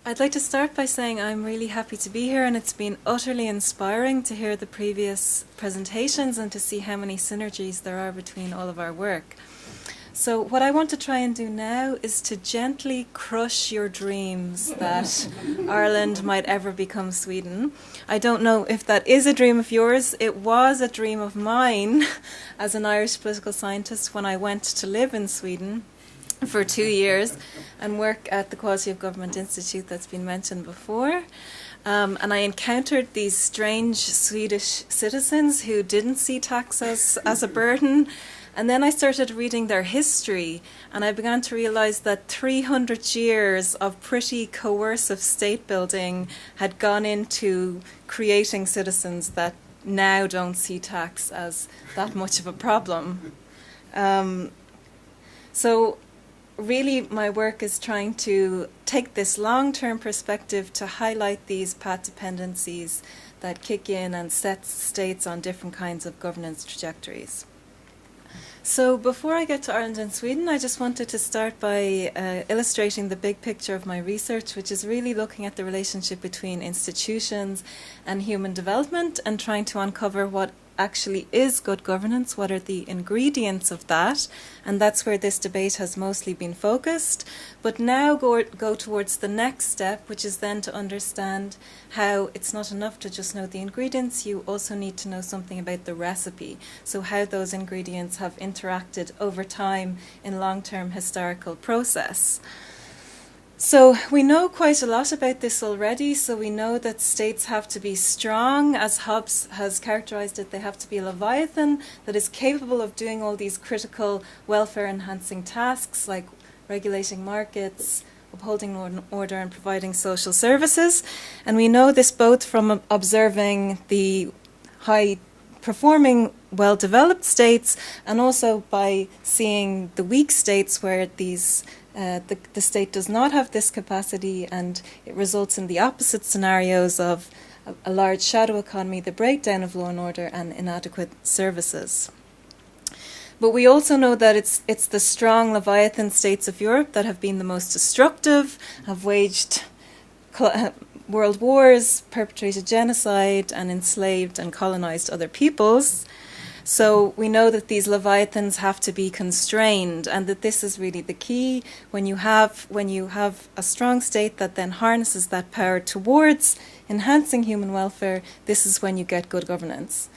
I'd like to start by saying I'm really happy to be here, and it's been utterly inspiring to hear the previous presentations and to see how many synergies there are between all of our work. So what I want to try and do now is to gently crush your dreams that Ireland might ever become Sweden. I don't know if that is a dream of yours. It was a dream of mine as an Irish political scientist when I went to live in Sweden for 2 years and work at the Quality of Government Institute that's been mentioned before. And I encountered these strange Swedish citizens who didn't see tax as a burden. And then I started reading their history, and I began to realize that 300 years of pretty coercive state building had gone into creating citizens that now don't see tax as that much of a problem. So really my work is trying to take this long-term perspective to highlight these path dependencies that kick in and set states on different kinds of governance trajectories. So before I get to Ireland and Sweden, I just wanted to start by illustrating the big picture of my research, which is really looking at the relationship between institutions and human development and trying to uncover what actually is good governance, what are the ingredients of that, and that's where this debate has mostly been focused. But now go towards the next step, which is then to understand how it's not enough to just know the ingredients, you also need to know something about the recipe, so how those ingredients have interacted over time in long-term historical process. So we know quite a lot about this already. So we know that states have to be strong. As Hobbes has characterized it, they have to be a leviathan that is capable of doing all these critical welfare-enhancing tasks like regulating markets, upholding order, and providing social services. And we know this both from observing the high-performing, well-developed states and also by seeing the weak states where the state does not have this capacity, and it results in the opposite scenarios of a large shadow economy, the breakdown of law and order, and inadequate services. But we also know that it's the strong Leviathan states of Europe that have been the most destructive, have waged world wars, perpetrated genocide, and enslaved and colonized other peoples. So we know that these leviathans have to be constrained, and that this is really the key. When you have a strong state that then harnesses that power towards enhancing human welfare, this is when you get good governance.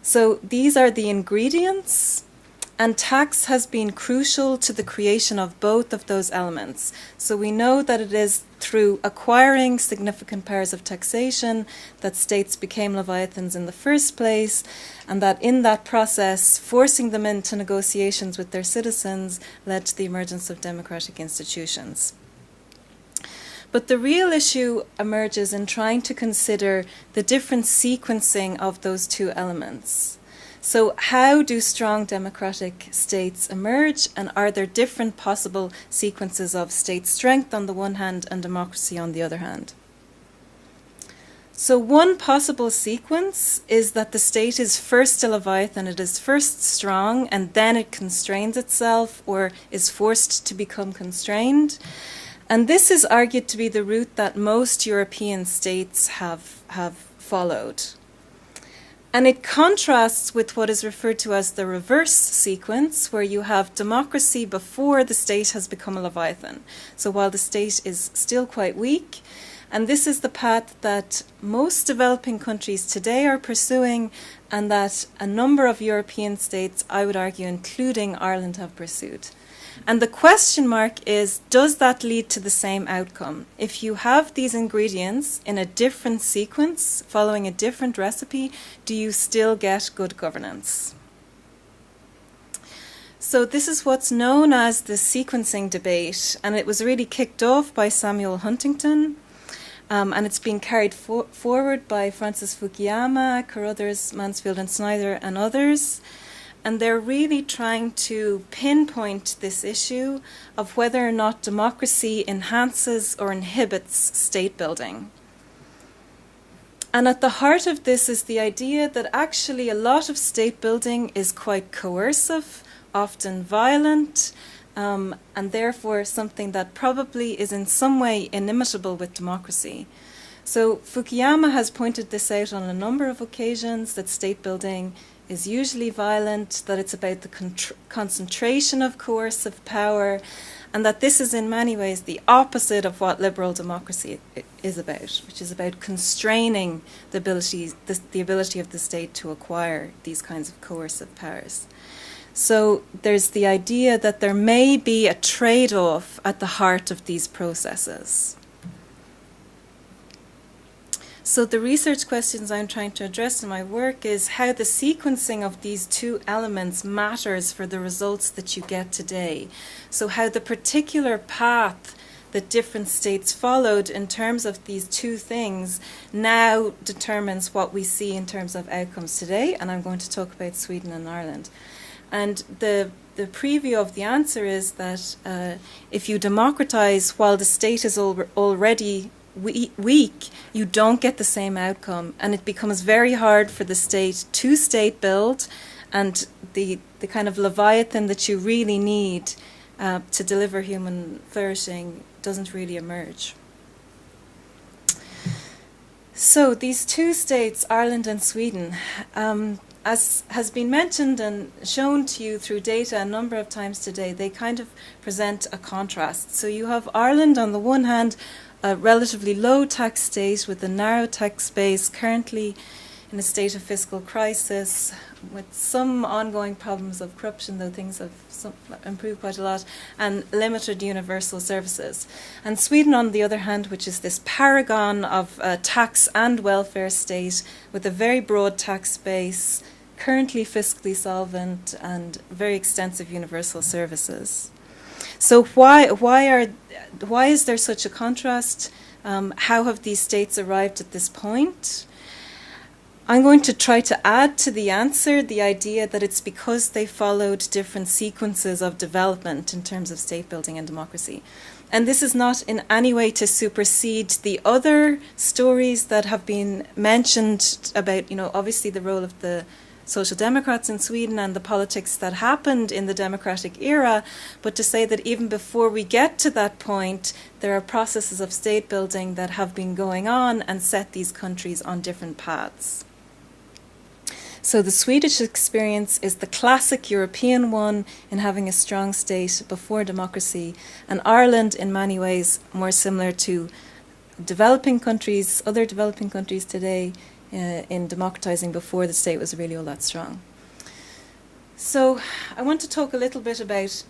So these are the ingredients, and tax has been crucial to the creation of both of those elements. So we know that it is through acquiring significant powers of taxation that states became leviathans in the first place, and that in that process, forcing them into negotiations with their citizens led to the emergence of democratic institutions. But the real issue emerges in trying to consider the different sequencing of those two elements. So how do strong democratic states emerge, and are there different possible sequences of state strength on the one hand and democracy on the other hand? So one possible sequence is that the state is first a leviathan, it is first strong, and then it constrains itself or is forced to become constrained. And this is argued to be the route that most European states have followed. And it contrasts with what is referred to as the reverse sequence, where you have democracy before the state has become a leviathan. So while the state is still quite weak, and this is the path that most developing countries today are pursuing, and that a number of European states, I would argue, including Ireland, have pursued. And the question mark is, does that lead to the same outcome? If you have these ingredients in a different sequence, following a different recipe, do you still get good governance? So this is what's known as the sequencing debate, and it was really kicked off by Samuel Huntington, and it's been carried forward by Francis Fukuyama, Carruthers, Mansfield and Snyder, and others. And they're really trying to pinpoint this issue of whether or not democracy enhances or inhibits state building. And at the heart of this is the idea that actually a lot of state building is quite coercive, often violent, and therefore something that probably is in some way inimitable with democracy. So Fukuyama has pointed this out on a number of occasions, that state building is usually violent, that it's about the concentration of coercive power, and that this is in many ways the opposite of what liberal democracy is about, which is about constraining the ability of the state to acquire these kinds of coercive powers. So there's the idea that there may be a trade-off at the heart of these processes. So the research questions I'm trying to address in my work is how the sequencing of these two elements matters for the results that you get today. So how the particular path that different states followed in terms of these two things now determines what we see in terms of outcomes today. And I'm going to talk about Sweden and Ireland. And the preview of the answer is that if you democratize while the state is already weak, you don't get the same outcome, and it becomes very hard for the state to state build, and the kind of leviathan that you really need to deliver human flourishing doesn't really emerge. So these two states, Ireland and Sweden, as has been mentioned and shown to you through data a number of times today, they kind of present a contrast. So you have Ireland on the one hand, a relatively low tax state with a narrow tax base, currently in a state of fiscal crisis, with some ongoing problems of corruption, though things have improved quite a lot, and limited universal services. And Sweden, on the other hand, which is this paragon of a tax and welfare state with a very broad tax base, currently fiscally solvent, and very extensive universal services. So why is there such a contrast? How have these states arrived at this point? I'm going to try to add to the answer the idea that it's because they followed different sequences of development in terms of state building and democracy. And this is not in any way to supersede the other stories that have been mentioned about, obviously the role of the Social Democrats in Sweden and the politics that happened in the democratic era, but to say that even before we get to that point, there are processes of state building that have been going on and set these countries on different paths. So the Swedish experience is the classic European one in having a strong state before democracy, and Ireland in many ways more similar to developing countries, other developing countries today, in democratizing before the state was really all that strong. So I want to talk a little bit about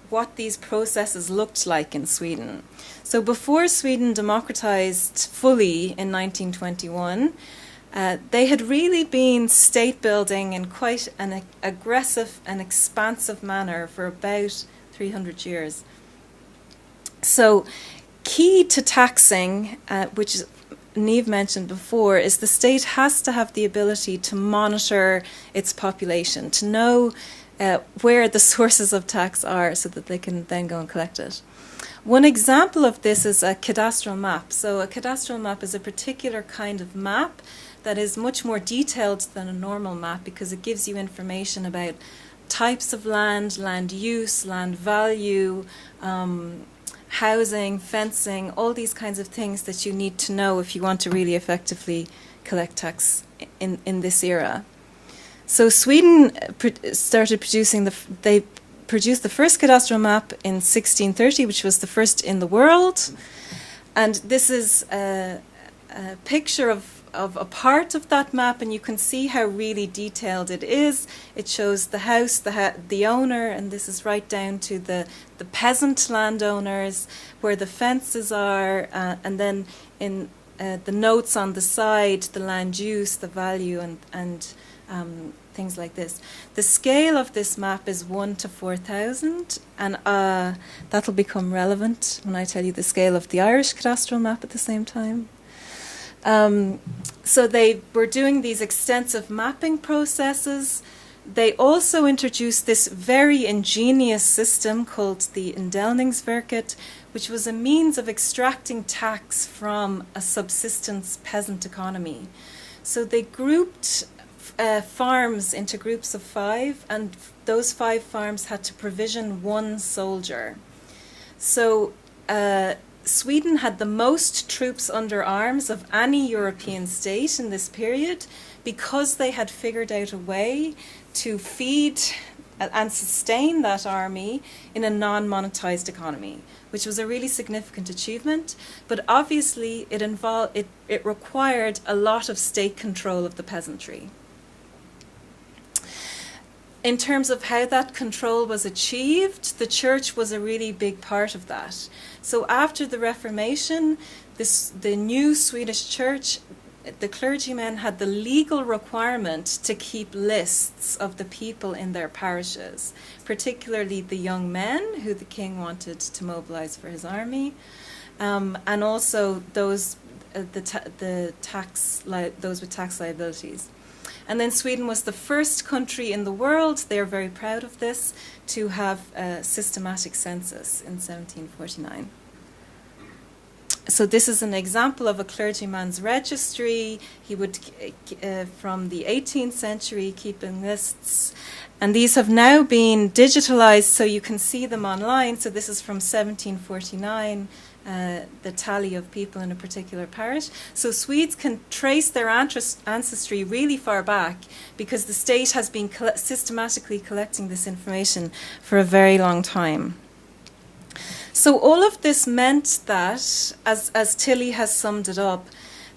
what these processes looked like in Sweden. So before Sweden democratized fully in 1921, they had really been state building in quite an aggressive and expansive manner for about 300 years. So key to taxing, which Niamh mentioned before, is the state has to have the ability to monitor its population, to know where the sources of tax are so that they can then go and collect it. One example of this is a cadastral map. So a cadastral map is a particular kind of map that is much more detailed than a normal map because it gives you information about types of land, land use, land value, housing, fencing, all these kinds of things that you need to know if you want to really effectively collect tax in this era. So Sweden started producing they produced the first cadastral map in 1630, which was the first in the world. And this is a picture of a part of that map, and you can see how really detailed it is. It shows the house, the owner, and this is right down to the peasant landowners, where the fences are, and then in the notes on the side, the land use, the value, and things like this. The scale of this map is 1 to 4,000, and that'll become relevant when I tell you the scale of the Irish cadastral map at the same time. So they were doing these extensive mapping processes. They also introduced this very ingenious system called the Indelningsverket, which was a means of extracting tax from a subsistence peasant economy. So they grouped farms into groups of 5, and those 5 farms had to provision 1 soldier. So Sweden had the most troops under arms of any European state in this period, because they had figured out a way to feed and sustain that army in a non-monetized economy, which was a really significant achievement. But obviously it required a lot of state control of the peasantry. In terms of how that control was achieved, the church was a really big part of that. So after the Reformation, the new Swedish church, the clergymen had the legal requirement to keep lists of the people in their parishes, particularly the young men who the king wanted to mobilize for his army, and also those those with tax liabilities. And then Sweden was the first country in the world, they are very proud of this, to have a systematic census in 1749. So this is an example of a clergyman's registry. He would, from the 18th century, keeping lists. And these have now been digitalized, so you can see them online. So this is from 1749, the tally of people in a particular parish. So Swedes can trace their ancestry really far back, because the state has been systematically collecting this information for a very long time. So all of this meant that, as Tilly has summed it up,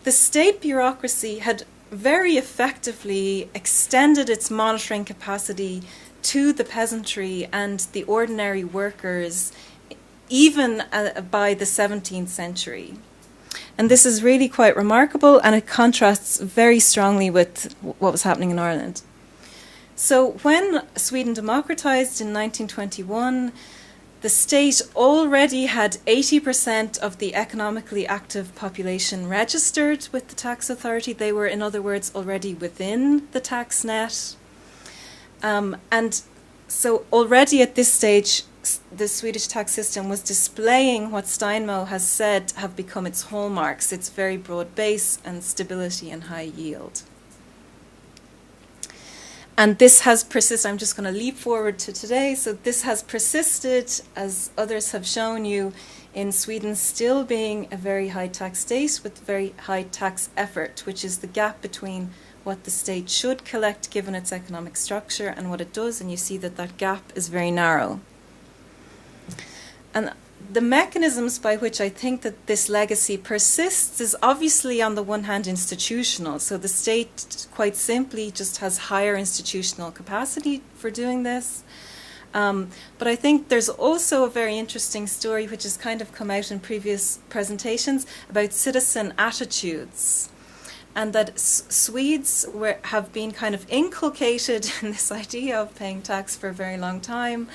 the state bureaucracy had very effectively extended its monitoring capacity to the peasantry and the ordinary workers, even by the 17th century. And this is really quite remarkable, and it contrasts very strongly with what was happening in Ireland. So when Sweden democratized in 1921, the state already had 80% of the economically active population registered with the tax authority. They were, in other words, already within the tax net. And so already at this stage, the Swedish tax system was displaying what Steinmo has said have become its hallmarks, its very broad base and stability and high yield. And this has persisted. I'm just going to leap forward to today. So this has persisted, as others have shown you, in Sweden still being a very high tax state with very high tax effort, which is the gap between what the state should collect given its economic structure and what it does. And you see that that gap is very narrow. And the mechanisms by which I think that this legacy persists is obviously, on the one hand, institutional. So the state, quite simply, just has higher institutional capacity for doing this. But I think there's also a very interesting story which has kind of come out in previous presentations about citizen attitudes. And that Swedes have been kind of inculcated in this idea of paying tax for a very long time.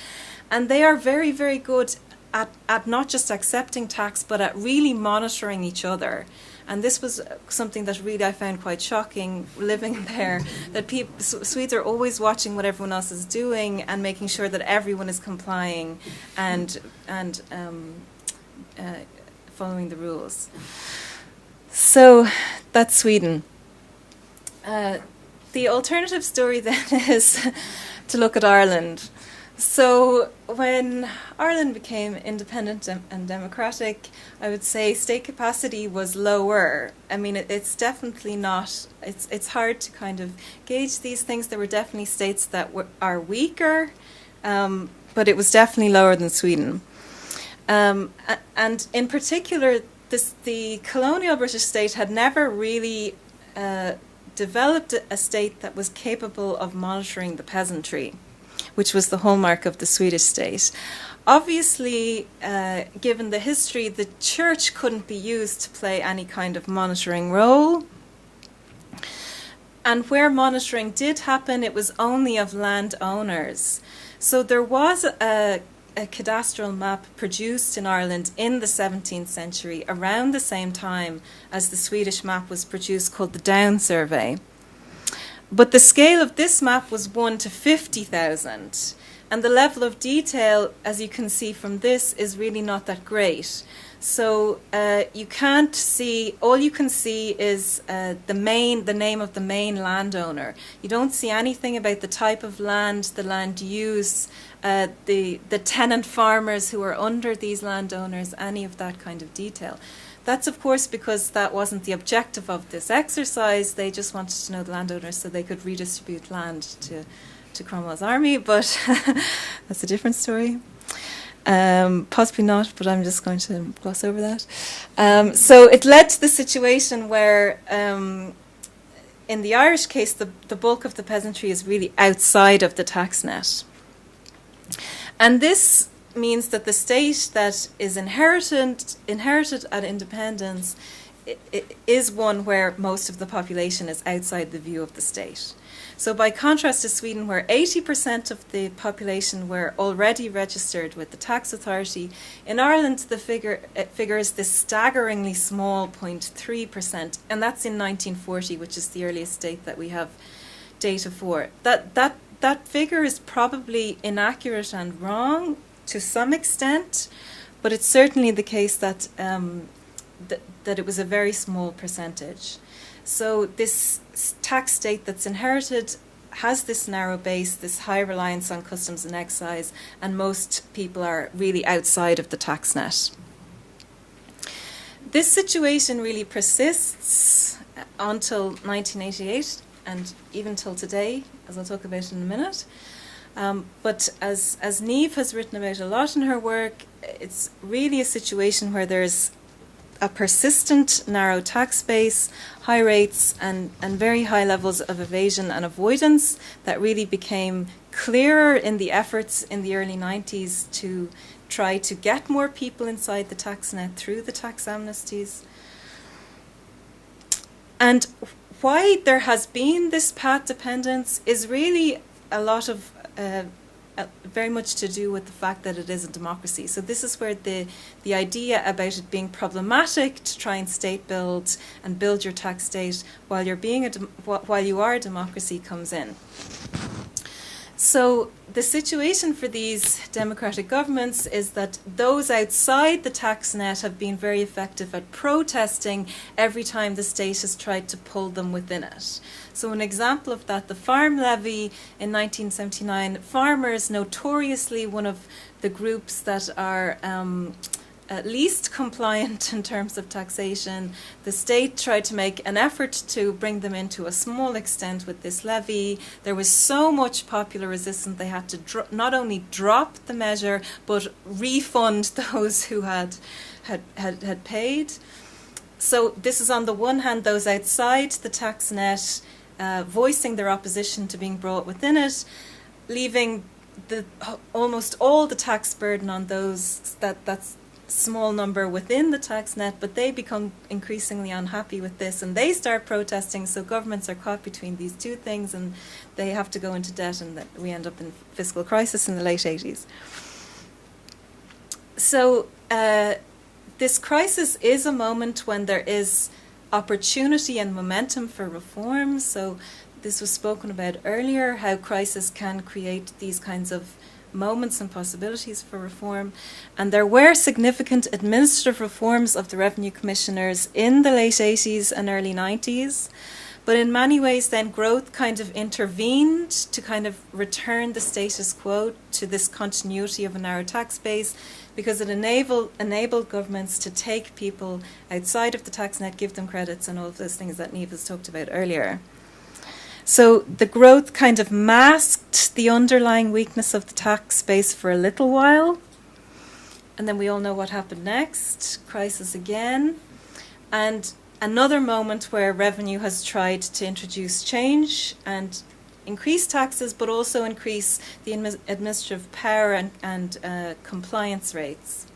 And they are very, very good at not just accepting tax, but at really monitoring each other. And this was something that really I found quite shocking living there, that Swedes are always watching what everyone else is doing and making sure that everyone is complying and following the rules. So that's Sweden. The alternative story then is to look at Ireland. So when Ireland became independent and democratic, I would say state capacity was lower. I mean, it's definitely not, it's hard to kind of gauge these things. There were definitely states that are weaker, but it was definitely lower than Sweden. And in particular, the colonial British state had never really developed a state that was capable of monitoring the peasantry, which was the hallmark of the Swedish state. Obviously, given the history, the church couldn't be used to play any kind of monitoring role. And where monitoring did happen, it was only of landowners. So there was a cadastral map produced in Ireland in the 17th century, around the same time as the Swedish map was produced, called the Down Survey. But the scale of this map was 1 to 50,000. And the level of detail, as you can see from this, is really not that great. So you can't see, all you can see is the name of the main landowner. You don't see anything about the type of land, the land use, the tenant farmers who are under these landowners, any of that kind of detail. That's, of course, because that wasn't the objective of this exercise. They just wanted to know the landowners so they could redistribute land to Cromwell's army, but that's a different story. Possibly not, but I'm just going to gloss over that. So it led to the situation where, in the Irish case, the bulk of the peasantry is really outside of the tax net. And this means that the state that is inherited at independence is one where most of the population is outside the view of the state. So by contrast to Sweden, where 80% of the population were already registered with the tax authority, in Ireland the figure is this staggeringly small 0.3%, and that's in 1940, which is the earliest date that we have data for. That figure is probably inaccurate and wrong to some extent, but it's certainly the case that that it was a very small percentage. So this tax state that's inherited has this narrow base, this high reliance on customs and excise, and most people are really outside of the tax net. This situation really persists until 1988 and even till today, as I'll talk about in a minute. But as Niamh has written about a lot in her work, it's really a situation where there's a persistent narrow tax base, high rates, and very high levels of evasion and avoidance that really became clearer in the efforts in the early 90s to try to get more people inside the tax net through the tax amnesties. And why there has been this path dependence is really a lot of very much to do with the fact that it is a democracy. So this is where the idea about it being problematic to try and state build and build your tax state while you are a democracy comes in. So the situation for these democratic governments is that those outside the tax net have been very effective at protesting every time the state has tried to pull them within it. So an example of that, the farm levy in 1979, farmers, notoriously one of the groups that are least compliant in terms of taxation. The state tried to make an effort to bring them in to a small extent with this levy. There was so much popular resistance they had to not only drop the measure but refund those who had paid. So this is on the one hand those outside the tax net voicing their opposition to being brought within it, leaving almost all the tax burden on those that's small number within the tax net, but they become increasingly unhappy with this and they start protesting. So governments are caught between these two things and they have to go into debt, and we end up in fiscal crisis in the late 80s. So this crisis is a moment when there is opportunity and momentum for reform. So this was spoken about earlier, how crisis can create these kinds of moments and possibilities for reform. And there were significant administrative reforms of the revenue commissioners in the late 80s and early 90s. But in many ways then growth kind of intervened to kind of return the status quo to this continuity of a narrow tax base, because it enabled governments to take people outside of the tax net, give them credits and all of those things that Niamh has talked about earlier. So the growth kind of masked the underlying weakness of the tax base for a little while. And then we all know what happened next, crisis again. And another moment where revenue has tried to introduce change and increase taxes, but also increase the administrative power and compliance rates.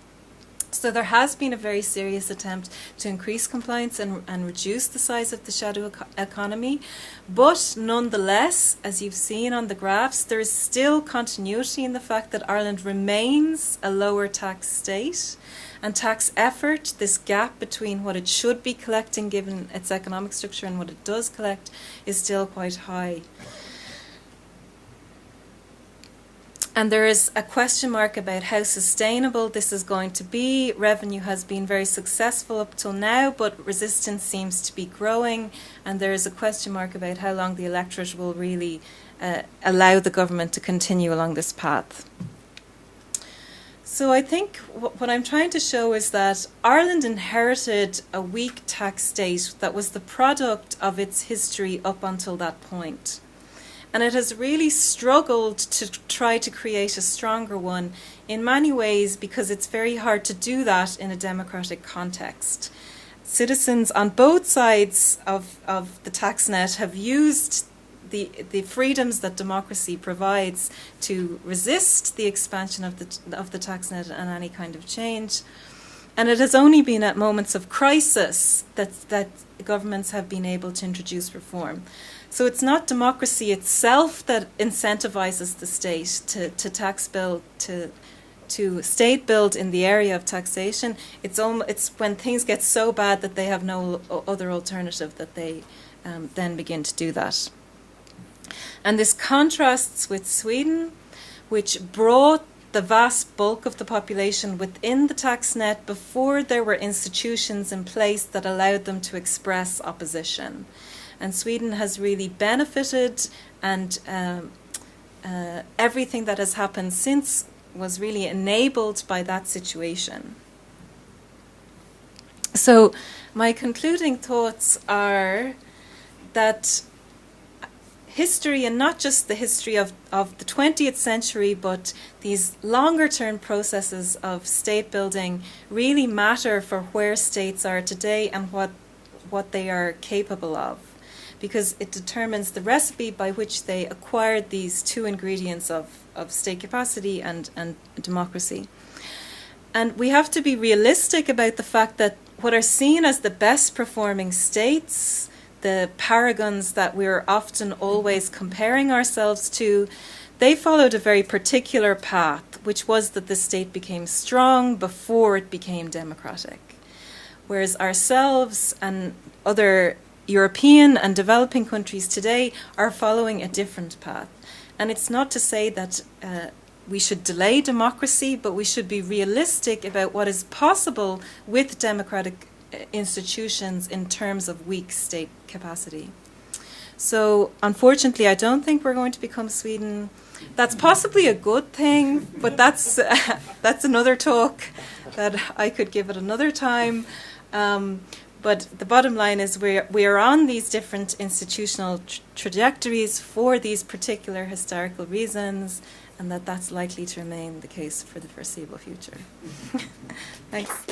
So there has been a very serious attempt to increase compliance and reduce the size of the shadow economy. But nonetheless, as you've seen on the graphs, there is still continuity in the fact that Ireland remains a lower tax state. And tax effort, this gap between what it should be collecting given its economic structure and what it does collect, is still quite high. And there is a question mark about how sustainable this is going to be. Revenue has been very successful up till now, but resistance seems to be growing. And there is a question mark about how long the electorate will really allow the government to continue along this path. So I think what I'm trying to show is that Ireland inherited a weak tax state that was the product of its history up until that point. And it has really struggled to try to create a stronger one in many ways because it's very hard to do that in a democratic context. Citizens on both sides of the tax net have used the freedoms that democracy provides to resist the expansion of the tax net and any kind of change. And it has only been at moments of crisis that governments have been able to introduce reform. So it's not democracy itself that incentivizes the state to tax build, to state build in the area of taxation. It's when things get so bad that they have no other alternative that they then begin to do that. And this contrasts with Sweden, which brought the vast bulk of the population within the tax net before there were institutions in place that allowed them to express opposition. And Sweden has really benefited, and everything that has happened since was really enabled by that situation. So my concluding thoughts are that history, and not just the history of the 20th century, but these longer-term processes of state building really matter for where states are today and what they are capable of, because it determines the recipe by which they acquired these two ingredients of state capacity and democracy. And we have to be realistic about the fact that what are seen as the best performing states, the paragons that we're often always comparing ourselves to, they followed a very particular path, which was that the state became strong before it became democratic. Whereas ourselves and other European and developing countries today are following a different path. And it's not to say that we should delay democracy, but we should be realistic about what is possible with democratic institutions in terms of weak state capacity. So unfortunately, I don't think we're going to become Sweden. That's possibly a good thing, but that's another talk that I could give at another time. But the bottom line is we are on these different institutional trajectories for these particular historical reasons, and that's likely to remain the case for the foreseeable future. Thanks.